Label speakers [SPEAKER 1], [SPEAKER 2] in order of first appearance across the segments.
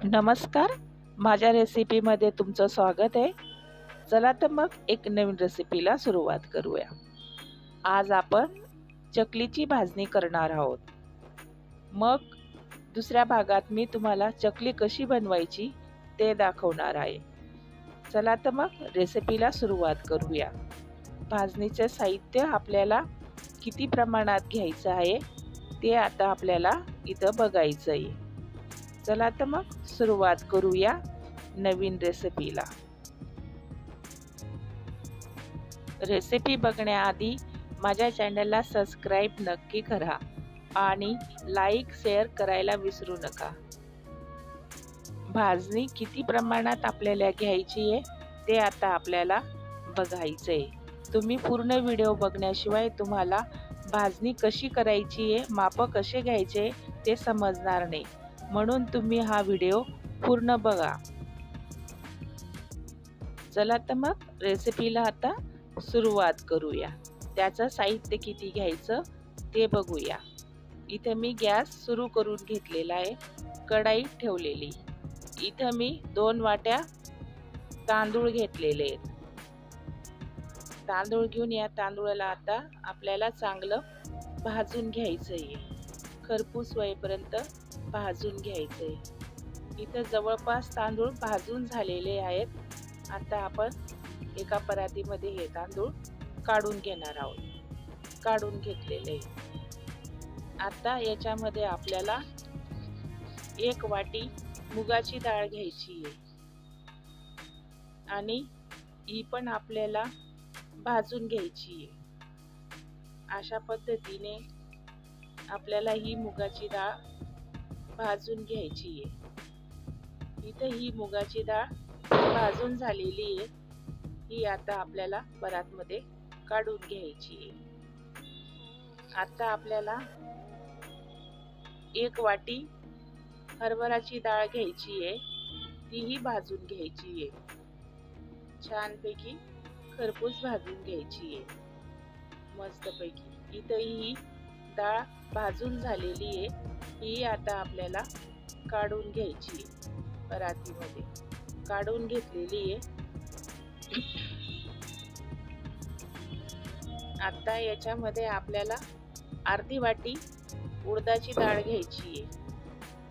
[SPEAKER 1] नमस्कार, माझ्या रेसिपीमध्ये तुमचं स्वागत आहे। चला तर मग एक नवीन रेसिपीला सुरुवात करूया। आज आपण चकलीची भाजणी करणार आहोत। मग दुसऱ्या भागात मी तुम्हाला चकली कशी बनवायची ते दाखवणार आहे। चला तर मग रेसिपीला सुरुवात करूया। भाजणीचे साहित्य आपल्याला किती प्रमाणात घ्यायचं आहे ते आता आपल्याला इथं बघायचं आहे। चला तर मग सुरुवात करूया नवीन रेसिपीला। रेसिपी बघण्याआधी माझ्या चॅनलला सबस्क्राइब नक्की करा आणि लाईक शेअर करायला विसरू नका। भाजणी किती प्रमाणात आपल्याला घ्यायची आहे ते आता आपल्याला बघायचं आहे। तुम्ही पूर्ण व्हिडिओ बघण्याशिवाय तुम्हाला भाजणी कशी करायची आहे, माप कसे घ्यायचे ते समजणार नाही, म्हणून तुम्ही हा व्हिडिओ पूर्ण बघा। चला तर मग रेसिपीला आता सुरुवात करूया। त्याचं साहित्य किती घ्यायचं ते बघूया। इथे मी गॅस सुरू करून घेतलेला आहे, कढई ठेवलेली। इथे मी 2 वाट्या तांदूळ घेतलेले आहेत। तांदूळ घेऊन या तांदूळाला आता आपल्याला चांगलं भाजून घ्यायचं आहे, खरपूस होईपर्यंत भाजून घ्यायचे। इथे जवळपास तांदूळ भाजून झालेले आहेत। आता आपण एका परातीमध्ये हे तांदूळ काढून घेणार आहोत। काढून घेतलेले आता याच्यामध्ये आपल्याला 1 वाटी मुगाची डाळ घ्यायची आहे आणि ही पण आपल्याला भाजून घ्यायची आहे। अशा पद्धतीने आपल्याला ही मुगाची डाळ भाजून घ्यायची आहे। इथे ही मुगाची डाळ भाजून झालेली आहे, ही आता आपल्याला परातमध्ये काढून घ्यायची आहे। आता आपल्याला 1 वाटी हरभराची डाळ घ्यायची आहे, तीही भाजून घ्यायची आहे। छानपैकी खरपूस भाजून घ्यायची आहे मस्तपैकी। इथे ही डाळ भाजून झालेली आहे, ही आता आपल्याला काढून घ्यायची आहे। परातीमध्ये काढून घेतलेली आहे। आता याच्यामध्ये आपल्याला अर्धी वाटी उडदाची डाळ घ्यायची आहे,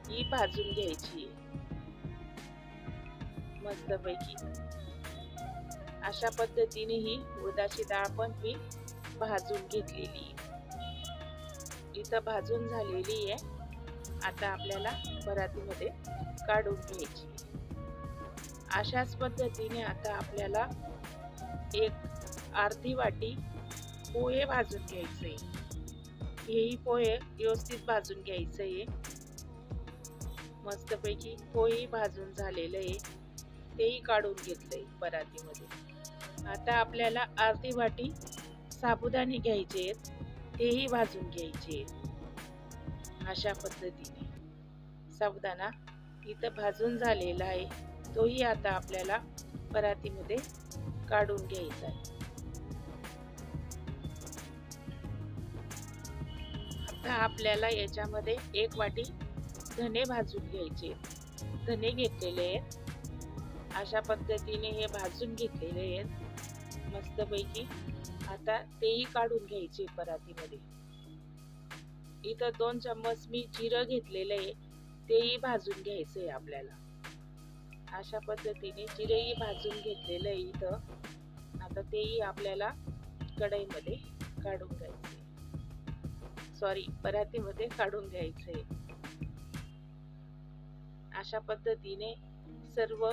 [SPEAKER 1] ही भाजून घ्यायची आहे मस्तपैकी। अशा पद्धतीने ही उडदाची डाळ पण मी भाजून घेतलेली आहे। इथं भाजून झालेली आहे, आता आपल्याला परातीमध्ये काढून घ्यायची। अशाच पद्धतीने आता आपल्याला अर्धी वाटी पोहे भाजून घ्यायचे। हेही पोहे व्यवस्थित भाजून घ्यायचे। मस्तपैकी पोहे भाजून झालेले आहे, तेही काढून घेतलंय परातीमध्ये। आता आपल्याला अर्धी वाटी साबुदाणे घ्यायचे आहेत, तेही भाजून घ्यायचे। अशा पद्धतीने साबुदाणा इथं भाजून झालेला आहे, तोही आता आपल्याला परातीमध्ये काढून घ्यायचा आहे। आता आपल्याला याच्यामध्ये 1 वाटी धने भाजून घ्यायचे। धने घेतलेले आहेत, अशा पद्धतीने हे भाजून घेतलेले आहेत मस्तपैकी। आता तेही काढून घ्यायचे परातीमध्ये। इथं 2 चम्मच मी जिरं घेतलेले आहे, तेही भाजून घ्यायचे आपल्याला। अशा पद्धतीने जिरेही भाजून घेतलेलं आहे इथं। आता तेही आपल्याला कढईमध्ये काढून घ्यायचे, परातीमध्ये काढून घ्यायचे। अशा पद्धतीने सर्व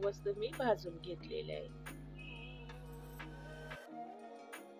[SPEAKER 1] वस्तू मी भाजून घेतलेल्या आहेत।